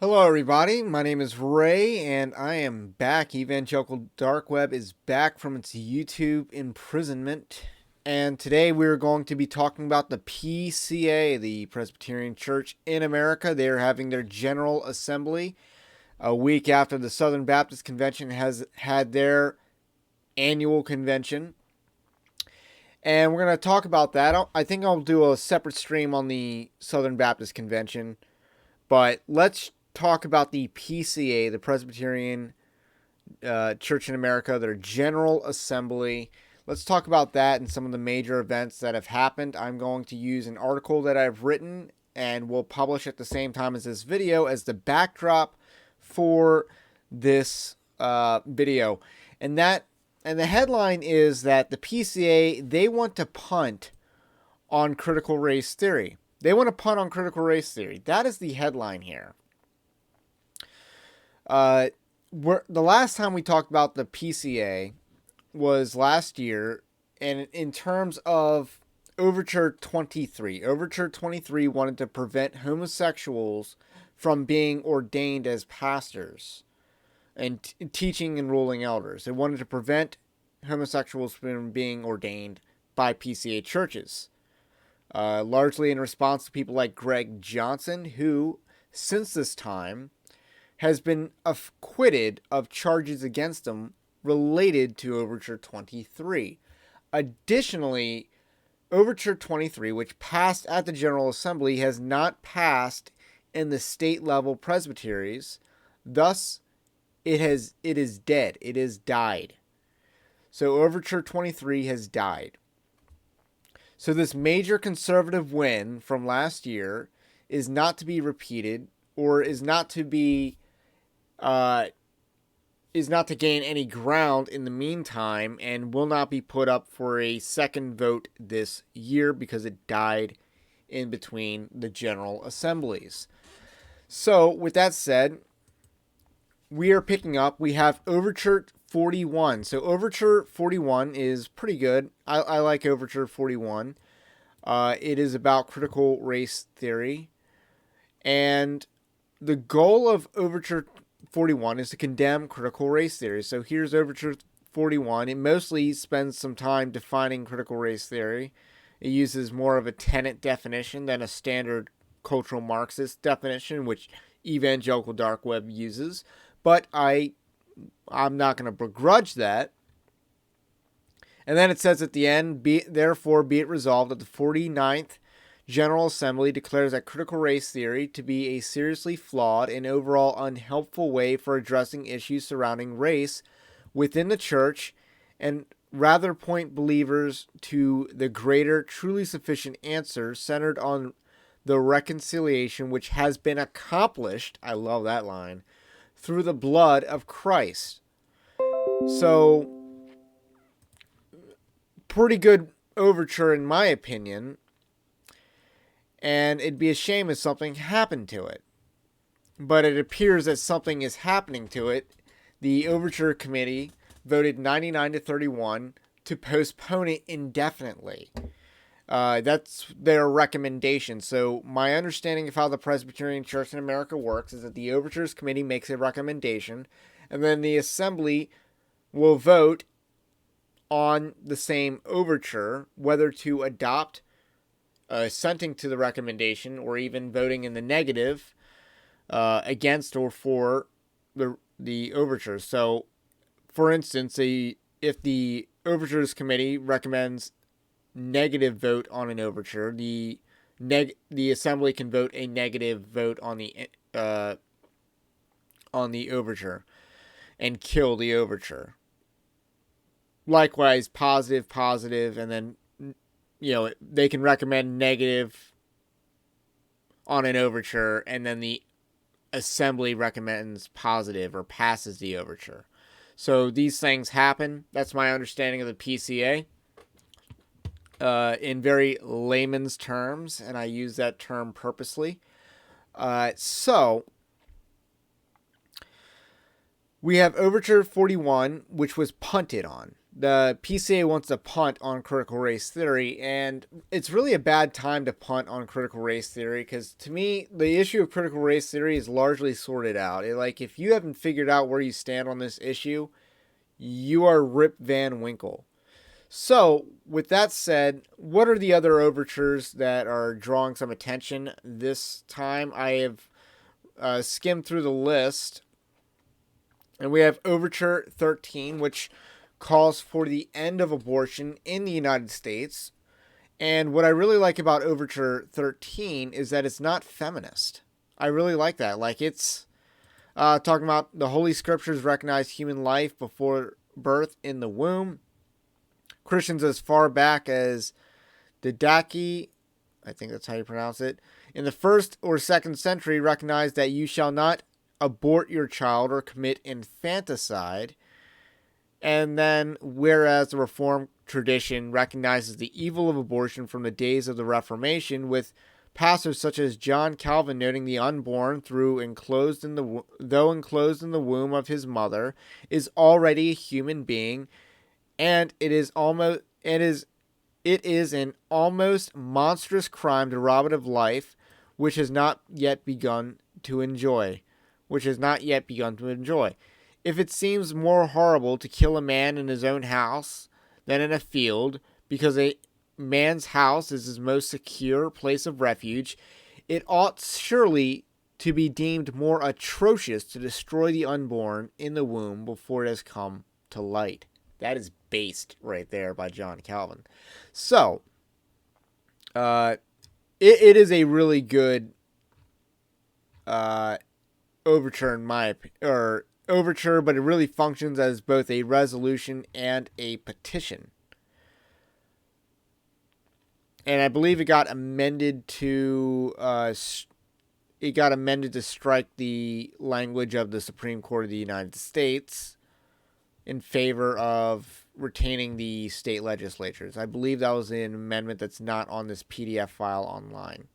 Hello, everybody. My name is Ray, and I am back. Evangelical Dark Web is back from its YouTube imprisonment. And today we're going to be talking about the PCA, the Presbyterian Church in America. They are having their General Assembly a week after the Southern Baptist Convention has had their annual convention. And we're going to talk about that. I think I'll do a separate stream on the Southern Baptist Convention. But let's talk about the PCA, the Presbyterian Church in America, their General Assembly. Let's talk about that and some of the major events that have happened. I'm going to use an article that I've written and will publish at the same time as this video as the backdrop for this video. And the headline is that the PCA, they want to punt on critical race theory. They want to punt on critical race theory. That is the headline here. The last time we talked about the PCA was last year, and in terms of Overture 23. Overture 23 wanted to prevent homosexuals from being ordained as pastors and teaching and ruling elders. They wanted to prevent homosexuals from being ordained by PCA churches. Largely in response to people like Greg Johnson, who, since this time, has been acquitted of charges against him related to Overture 23. Additionally, Overture 23, which passed at the General Assembly, has not passed in the state-level presbyteries. Thus, it is dead. It has died. So Overture 23 has died. So this major conservative win from last year is not to be repeated, or is not to gain any ground in the meantime, and will not be put up for a second vote this year because it died in between the General Assemblies. So with that said, we are picking up. We have Overture 41. So Overture 41 is pretty good. I like Overture 41. It is about critical race theory. And the goal of Overture 41 is to condemn critical race theory. So here's Overture 41. It mostly spends some time defining critical race theory. It uses more of a tenet definition than a standard cultural Marxist definition, which Evangelical Dark Web uses. But I'm not going to begrudge that. And then it says at the end, therefore be it resolved that the 49th General Assembly declares that critical race theory to be a seriously flawed and overall unhelpful way for addressing issues surrounding race within the church, and rather point believers to the greater, truly sufficient answer centered on the reconciliation which has been accomplished, I love that line, through the blood of Christ. So, pretty good overture in my opinion, and it'd be a shame if something happened to it. But it appears that something is happening to it. The Overture Committee voted 99-31 to postpone it indefinitely. That's their recommendation. So my understanding of how the Presbyterian Church in America works is that the Overtures Committee makes a recommendation, and then the Assembly will vote on the same overture, whether to adopt assenting to the recommendation or even voting in the negative against or for the overture. So, for instance, if the Overtures Committee recommends negative vote on an overture, the Assembly can vote a negative vote on the overture and kill the overture. Likewise, positive, and then they can recommend negative on an overture, and then the Assembly recommends positive or passes the overture. So these things happen. That's my understanding of the PCA. In very layman's terms, and I use that term purposely. So we have Overture 41, which was punted on. the PCA wants to punt on critical race theory, and it's really a bad time to punt on critical race theory because, to me, the issue of critical race theory is largely sorted out. If you haven't figured out where you stand on this issue, you are Rip Van Winkle. So, with that said, what are the other overtures that are drawing some attention this time? I have skimmed through the list, and we have Overture 13, which calls for the end of abortion in the United States. And what I really like about Overture 13 is that it's not feminist. I really like that. It's talking about the Holy Scriptures recognize human life before birth in the womb. Christians as far back as Didache, I think that's how you pronounce it, in the 1st or 2nd century recognized that you shall not abort your child or commit infanticide. And then, whereas the Reformed tradition recognizes the evil of abortion from the days of the Reformation, with pastors such as John Calvin noting the unborn, though enclosed in the womb of his mother, is already a human being, and it is an almost monstrous crime to rob it of life, which has not yet begun to enjoy. If it seems more horrible to kill a man in his own house than in a field, because a man's house is his most secure place of refuge, it ought surely to be deemed more atrocious to destroy the unborn in the womb before it has come to light. That is based right there by John Calvin. So, it is a really good overture in my opinion, overture, but it really functions as both a resolution and a petition. And I believe it got amended to strike the language of the Supreme Court of the United States in favor of retaining the state legislatures. I believe that was an amendment that's not on this PDF file online.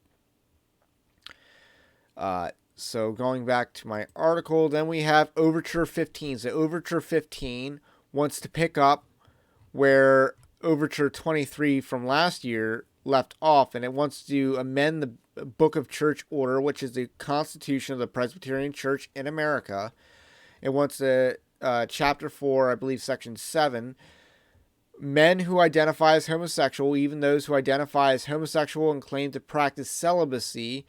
So going back to my article, then we have Overture 15. So Overture 15 wants to pick up where Overture 23 from last year left off, and it wants to amend the Book of Church Order, which is the Constitution of the Presbyterian Church in America. It wants to, Chapter 4, I believe Section 7, men who identify as homosexual, even those who identify as homosexual and claim to practice celibacy,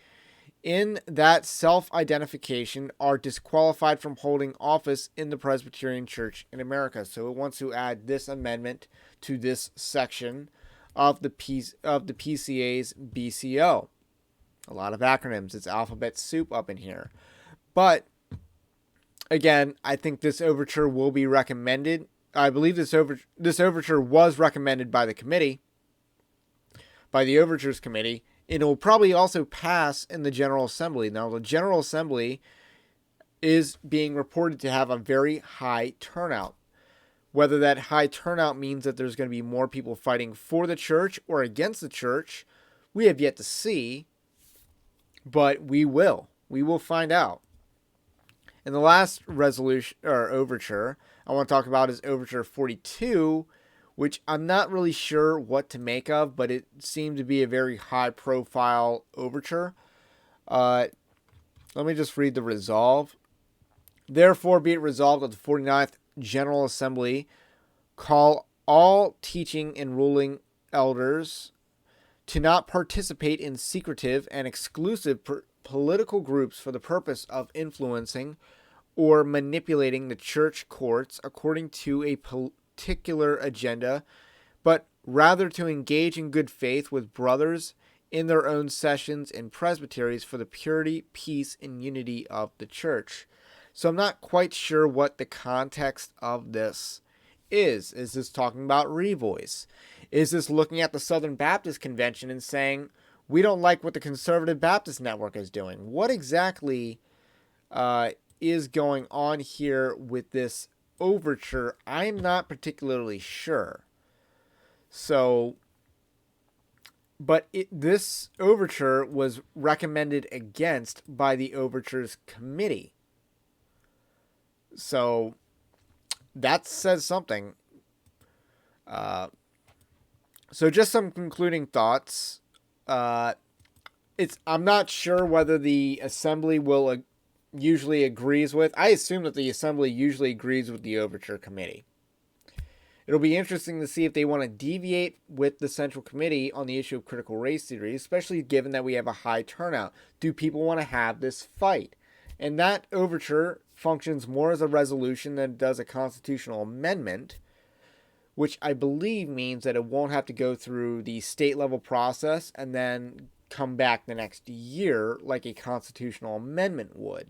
in that self-identification are disqualified from holding office in the Presbyterian Church in America. So it wants to add this amendment to this section of the PCA's BCO. A lot of acronyms. It's alphabet soup up in here. But, again, I think this overture will be recommended. I believe this overture was recommended by the committee, by the Overtures Committee. It will probably also pass in the General Assembly. Now, the General Assembly is being reported to have a very high turnout. Whether that high turnout means that there's going to be more people fighting for the church or against the church, we have yet to see, but we will. We will find out. And the last resolution or overture I want to talk about is Overture 42, which I'm not really sure what to make of, but it seemed to be a very high-profile overture. Let me just read the resolve. Therefore, be it resolved that the 49th General Assembly call all teaching and ruling elders to not participate in secretive and exclusive political groups for the purpose of influencing or manipulating the church courts according to a particular agenda, but rather to engage in good faith with brothers in their own sessions and presbyteries for the purity, peace, and unity of the church. So I'm not quite sure what the context of this is. Is this talking about revoice? Is this looking at the Southern Baptist Convention and saying, we don't like what the Conservative Baptist Network is doing? What exactly is going on here with this overture? I'm not particularly sure. So, but this overture was recommended against by the Overtures Committee. So, that says something. So just some concluding thoughts. I'm not sure whether the assembly will usually agrees with. I assume that the assembly usually agrees with the overture committee. It'll be interesting to see if they want to deviate with the central committee on the issue of critical race theory, especially given that we have a high turnout. Do people want to have this fight? And that overture functions more as a resolution than it does a constitutional amendment, which I believe means that it won't have to go through the state level process and then come back the next year like a constitutional amendment would.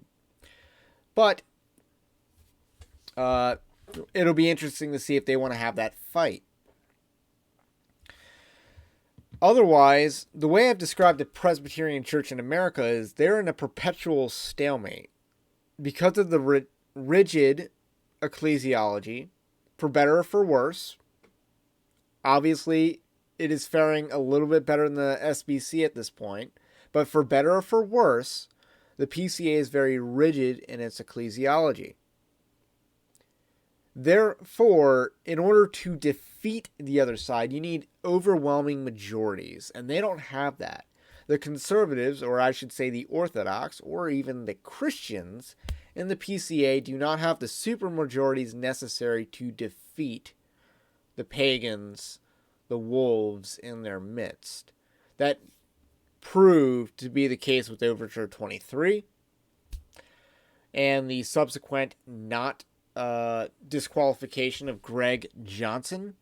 But it'll be interesting to see if they want to have that fight. Otherwise, the way I've described the Presbyterian Church in America is they're in a perpetual stalemate because of the rigid ecclesiology, for better or for worse. Obviously, it is faring a little bit better than the SBC at this point, but for better or for worse, the PCA is very rigid in its ecclesiology. Therefore, in order to defeat the other side, you need overwhelming majorities, and they don't have that. The conservatives, or I should say the Orthodox, or even the Christians in the PCA do not have the supermajorities necessary to defeat the pagans, the wolves in their midst. That proved to be the case with Overture 23 and the subsequent not disqualification of Greg Johnson.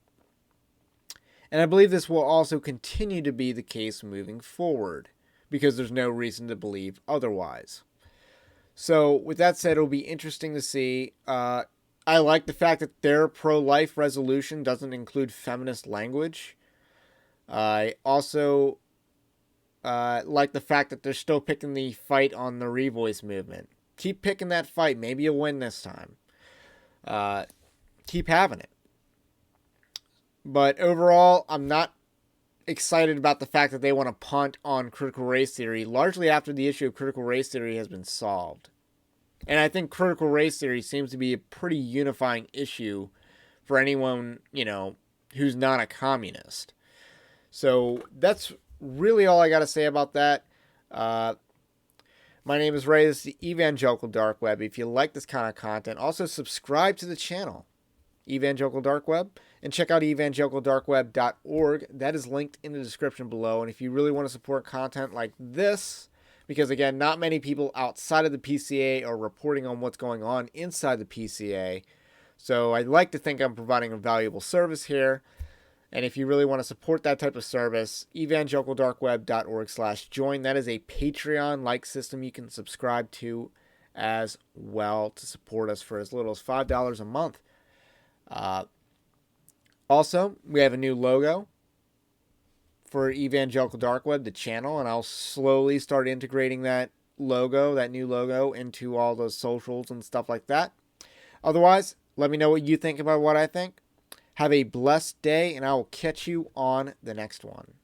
And I believe this will also continue to be the case moving forward because there's no reason to believe otherwise. So with that said, it'll be interesting to see. I like the fact that their pro-life resolution doesn't include feminist language. I also like the fact that they're still picking the fight on the Revoice movement. Keep picking that fight. Maybe you'll win this time. Keep having it. But overall, I'm not excited about the fact that they want to punt on critical race theory, largely after the issue of critical race theory has been solved. And I think critical race theory seems to be a pretty unifying issue for anyone, who's not a communist. So that's really all I got to say about that. My name is Ray. This is the Evangelical Dark Web. If you like this kind of content, also subscribe to the channel, Evangelical Dark Web, and check out evangelicaldarkweb.org. That is linked in the description below. And if you really want to support content like this, because again, not many people outside of the PCA are reporting on what's going on inside the PCA. So I'd like to think I'm providing a valuable service here. And if you really want to support that type of service, evangelicaldarkweb.org/join. That is a Patreon-like system you can subscribe to as well to support us for as little as $5 a month. Also, we have a new logo for Evangelical Dark Web, the channel, and I'll slowly start integrating that new logo, into all those socials and stuff like that. Otherwise, let me know what you think about what I think. Have a blessed day, and I will catch you on the next one.